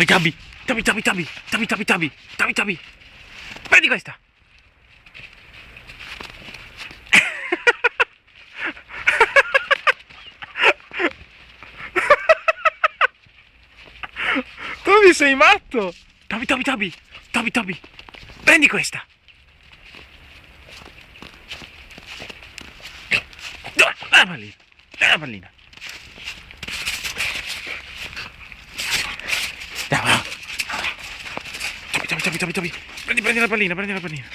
Tabi, tabi, tabi, tabi, tabi, tabi, tabi, tabi, tabi. Prendi questa. Toby, sei matto! Tabi, tabi, tabi, tabi, tabi. Prendi questa. Dov'è? La pallina. La pallina. Dai, va. Tabi, tabi, tabi, tabi, tabi. Prendi la pallina, prendi la pallina.